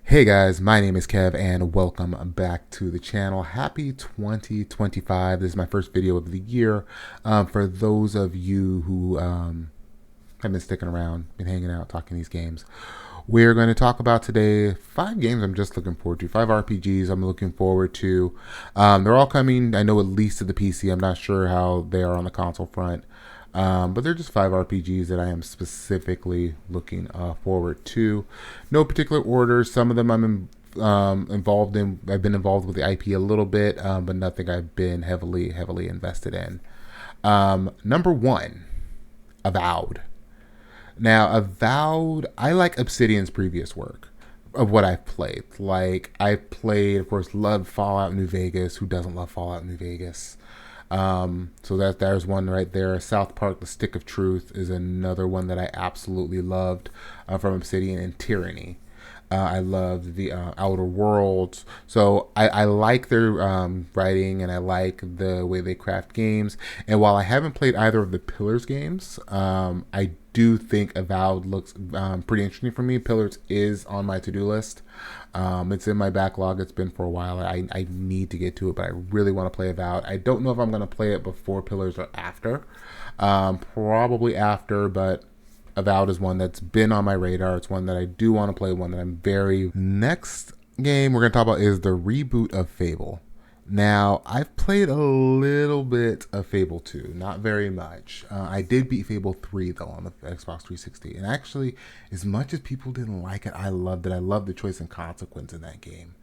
Hey guys, my name is Kev and welcome back to the channel. Happy 2025. This is my first video of the year. For those of you who have been sticking around, been hanging out, talking these games, we're going to talk about today 5 games I'm just looking forward to. 5 RPGs I'm looking forward to. They're all coming, I know, at least to the PC. I'm not sure how they are on the console front. But they're just 5 RPGs that I am specifically looking forward to. No particular order. Some of them involved in. I've been involved with the IP a little bit, but nothing I've been heavily invested in. Number one, Avowed. Now, Avowed, I like Obsidian's previous work of what I've played. Like, I played, of course, loved Fallout New Vegas. Who doesn't love Fallout New Vegas? So there's one right there. South Park: The Stick of Truth is another one that I absolutely loved from Obsidian, and Tyranny. I loved the Outer Worlds. So I like their writing, and I like the way they craft games. And while I haven't played either of the Pillars games, I do think Avowed looks pretty interesting for me. Pillars is on my to-do list. It's in my backlog. It's been for a while. I need to get to it, but I really want to play Avowed. I don't know if I'm going to play it before Pillars or after. Probably after, but Avowed is one that's been on my radar. It's one that I do want to play, one that I'm very... Next game we're going to talk about is the reboot of Fable. Now, I've played a little bit of Fable 2, not very much. I did beat Fable 3, though, on the Xbox 360. And actually, as much as people didn't like it, I loved it. I loved the choice and consequence in that game.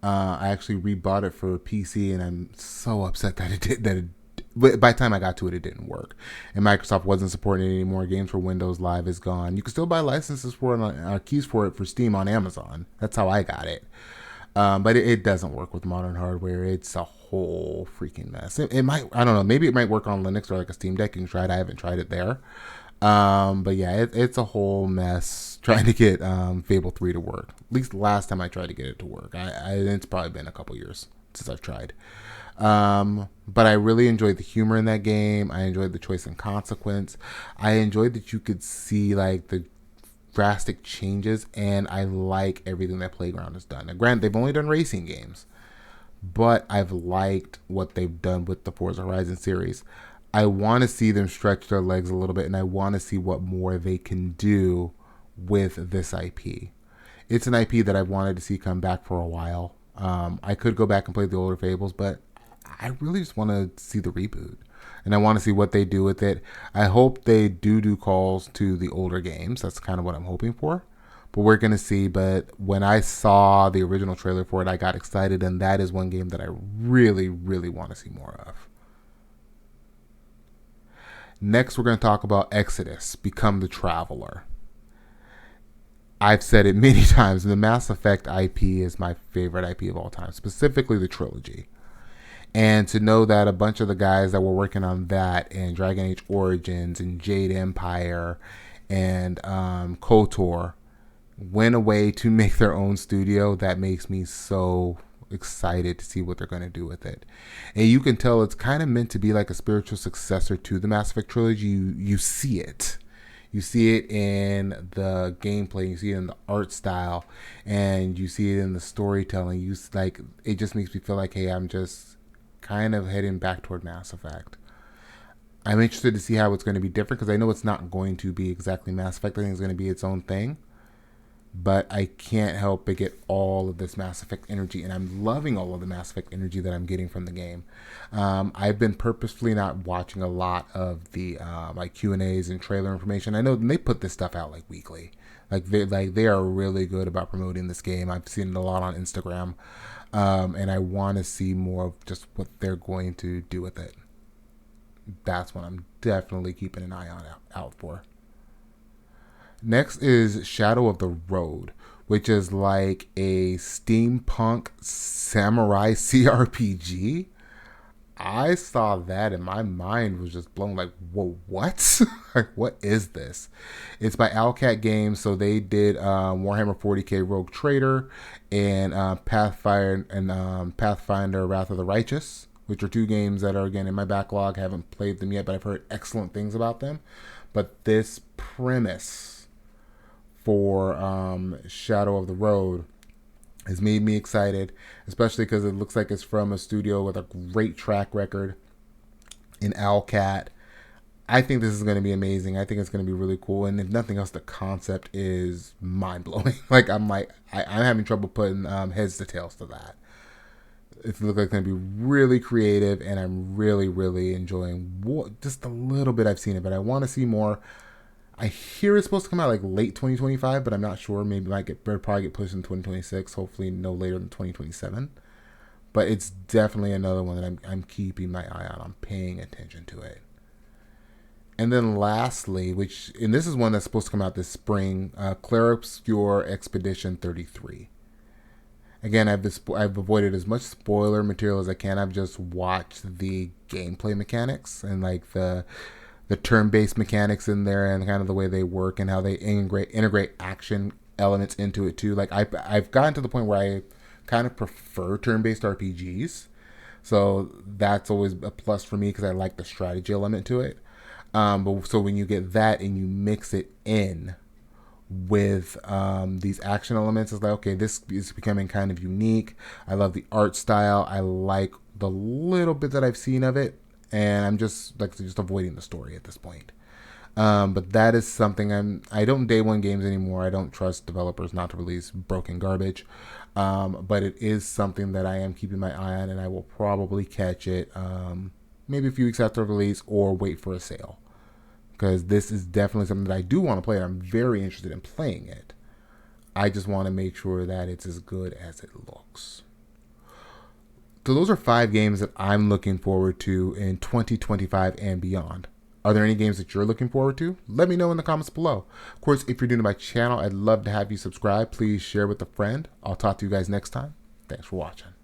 I actually rebought it for PC, and I'm so upset that but by the time I got to it, it didn't work. And Microsoft wasn't supporting it anymore. Games for Windows Live is gone. You can still buy licenses for it, keys for it for Steam on Amazon. That's how I got it. But it doesn't work with modern hardware. It's a whole freaking mess. It might, I don't know, maybe it might work on Linux or like a Steam Deck. You can try it. I haven't tried it there. But yeah, it's a whole mess trying to get Fable 3 to work. At least the last time I tried to get it to work. It's probably been a couple years since I've tried. But I really enjoyed the humor in that game. I enjoyed the choice and consequence. I enjoyed that you could see like the drastic changes, and I like everything that Playground has done. Now, granted, they've only done racing games, but I've liked what they've done with the Forza Horizon series. I want to see them stretch their legs a little bit, and I want to see what more they can do with this IP. It's an IP that I've wanted to see come back for a while. I could go back and play the older Fables, but I really just want to see the reboot, and I want to see what they do with it. I hope they do calls to the older games. That's kind of what I'm hoping for, but we're going to see. But when I saw the original trailer for it, I got excited, and that is one game that I really want to see more of. Next, we're going to talk about Exodus, Become the Traveler. I've said it many times, the Mass Effect IP is my favorite IP of all time, specifically the trilogy. And to know that a bunch of the guys that were working on that and Dragon Age Origins and Jade Empire and KOTOR went away to make their own studio, that makes me so excited to see what they're going to do with it. And you can tell it's kind of meant to be like a spiritual successor to the Mass Effect trilogy. You see it. You see it in the gameplay, you see it in the art style, and you see it in the storytelling. It just makes me feel like, hey, I'm just kind of heading back toward Mass Effect. I'm interested to see how it's going to be different, because I know it's not going to be exactly Mass Effect. I think it's going to be its own thing. But I can't help but get all of this Mass Effect energy, and I'm loving all of the Mass Effect energy that I'm getting from the game. I've been purposefully not watching a lot of the like Q&As and trailer information. I know they put this stuff out like weekly. They are really good about promoting this game. I've seen it a lot on Instagram, and I want to see more of just what they're going to do with it. That's what I'm definitely keeping an eye out for. Next is Shadow of the Road, which is like a steampunk samurai CRPG. I saw that and my mind was just blown, like, whoa, what? What is this? It's by Owlcat Games, so they did Warhammer 40k Rogue Trader and Pathfinder Wrath of the Righteous, which are 2 games that are, again, in my backlog. I haven't played them yet, but I've heard excellent things about them. But this premise for Shadow of the Road has made me excited, especially because it looks like it's from a studio with a great track record in Owlcat. I think this is going to be amazing. I think it's going to be really cool. And if nothing else, the concept is mind blowing. I'm having trouble putting heads to tails to that. It looks like it's going to be really creative, and I'm really, really enjoying just a little bit I've seen it, but I want to see more. I hear it's supposed to come out like late 2025, but I'm not sure. Maybe it might probably get pushed in 2026. Hopefully, no later than 2027. But it's definitely another one that I'm keeping my eye on. I'm paying attention to it. And then lastly, and this is one that's supposed to come out this spring, Clair Obscur Expedition 33. Again, I've avoided as much spoiler material as I can. I've just watched the gameplay mechanics and like the turn-based mechanics in there and kind of the way they work and how they integrate action elements into it too. Like I've gotten to the point where I kind of prefer turn-based RPGs, so that's always a plus for me because I like the strategy element to it. But so when you get that and you mix it in with these action elements, it's like, okay, this is becoming kind of unique. I love the art style. I like the little bit that I've seen of it, and I'm just avoiding the story at this point. But that is something I don't day one games anymore. I don't trust developers not to release broken garbage. But it is something that I am keeping my eye on, and I will probably catch it maybe a few weeks after release or wait for a sale. Because this is definitely something that I do want to play. I'm very interested in playing it. I just want to make sure that it's as good as it looks. So those are 5 games that I'm looking forward to in 2025 and beyond. Are there any games that you're looking forward to? Let me know in the comments below. Of course, if you're new to my channel, I'd love to have you subscribe. Please share with a friend. I'll talk to you guys next time. Thanks for watching.